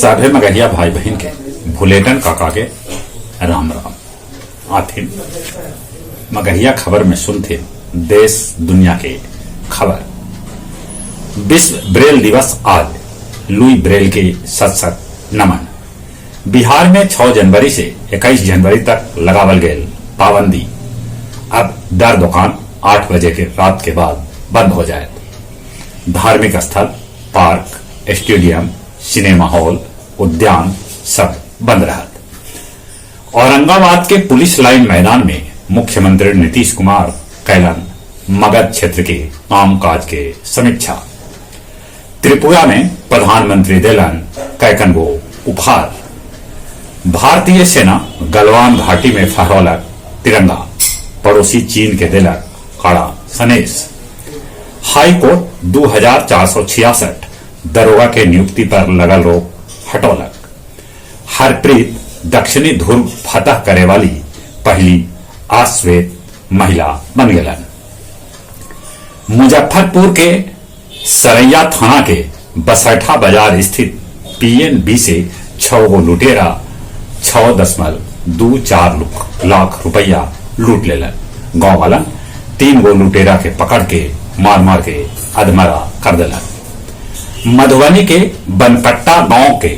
सभे मगहिया भाई बहन के भुलेटन काका के राम राम। आथिन मगहिया खबर में सुनते देश दुनिया के खबर। विश्व ब्रेल दिवस आज। लुई ब्रेल के सत नमन। बिहार में 6 जनवरी से 21 जनवरी तक लगावल गयल पाबंदी अब दर दुकान 8 बजे के रात के बाद बंद हो जाए। धार्मिक स्थल, पार्क, स्टेडियम, सिनेमा हॉल, उद्यान सब बंद रहत। औरंगाबाद के पुलिस लाइन मैदान में मुख्यमंत्री नीतीश कुमार कैलन मगध क्षेत्र के कामकाज के समीक्षा। त्रिपुरा में प्रधानमंत्री देलन कैकन गो उपहार। भारतीय सेना गलवान घाटी में फहरौलक तिरंगा, पड़ोसी चीन के दिलक कड़ा सनेस। हाई कोर्ट 2466 दरोगा के नियुक्ति पर लगल रोक हटौलक। हरप्रीत दक्षिणी ध्रुव फतह करे वाली पहली आश्वेत महिला बन गलन। मुजफ्फरपुर के सरैया थाना के बसैठा बाजार स्थित पीएनबी से 6 गो लुटेरा 6.24 लाख रुपया लूट लेलन। गांव वालन 3 गो लुटेरा के पकड़ के मार के अधमरा कर दिलन। मधुबनी के बनपट्टा गांव के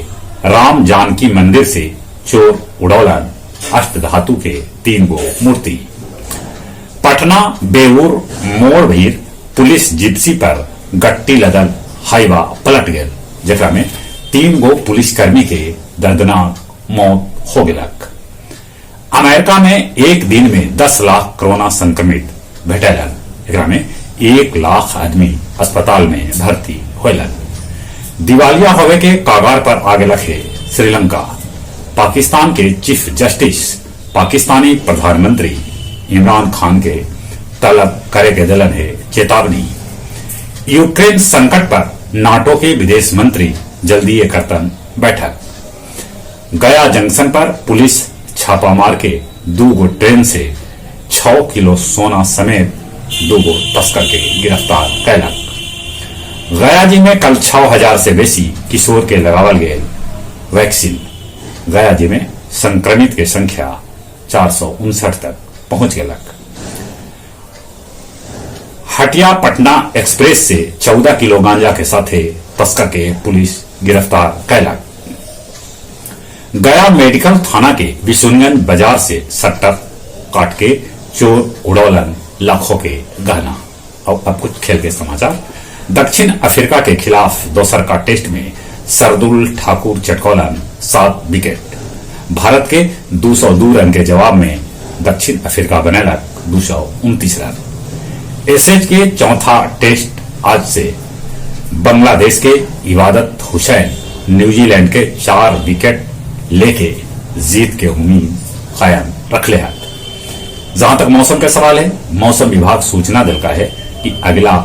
राम जानकी मंदिर से चोर उड़ौलन अष्टधातु के 3 गो मूर्ति। पटना बेऊर मोड़ भीर पुलिस जिप्सी पर गट्टी लदल हाईवा पलट गयल, जेकरा में 3 गो पुलिसकर्मी के दर्दनाक मौत हो गयलक। अमेरिका में एक दिन में 10 लाख कोरोना संक्रमित भेटलन, एकरा में 1 लाख आदमी अस्पताल में भर्ती होलन। दिवालिया होवे के कागार पर आगे लखे श्रीलंका। पाकिस्तान के चीफ जस्टिस पाकिस्तानी प्रधानमंत्री इमरान खान के तलब करे के दिलन है चेतावनी। यूक्रेन संकट पर नाटो के विदेश मंत्री जल्दी करतन बैठक। गया जंक्शन पर पुलिस छापा मार के 2 गो ट्रेन से 6 किलो सोना समेत 2 गो तस्कर के गिरफ्तार कैलक। गया जी में कल 6000 से बेसी किशोर के लगावल गए वैक्सीन। गया जी में संक्रमित के संख्या 459 तक पहुंच गयलक। हटिया पटना एक्सप्रेस से 14 किलो गांजा के साथे तस्कर के पुलिस गिरफ्तार कैलक। गया मेडिकल थाना के विशुनगंज बाजार से सट्टर काट के चोर उड़ौलन लाखों के गहना। अब कुछ खेल के समाचार। दक्षिण अफ्रीका के खिलाफ दोसर का टेस्ट में सरदुल ठाकुर चटकौलन 7 विकेट। भारत के 202 रन के जवाब में दक्षिण अफ्रीका बनैलक 229 रन। एसएच के चौथा टेस्ट आज से। बांग्लादेश के इबादत हुसैन न्यूजीलैंड के 4 विकेट लेके जीत के उम्मीद कायम रख ले। जहां तक मौसम का सवाल है, मौसम विभाग सूचना दिलका है कि अगला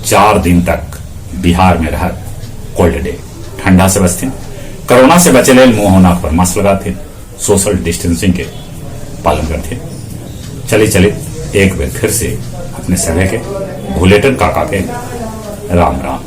4 दिन तक बिहार में रह कोल्ड डे। ठंडा से बचते, कोरोना से बचे ले मुंह नाक पर मास्क लगाते, सोशल डिस्टेंसिंग के पालन करते। चले एक बार फिर से अपने सभी के भुलेटन काका के राम राम।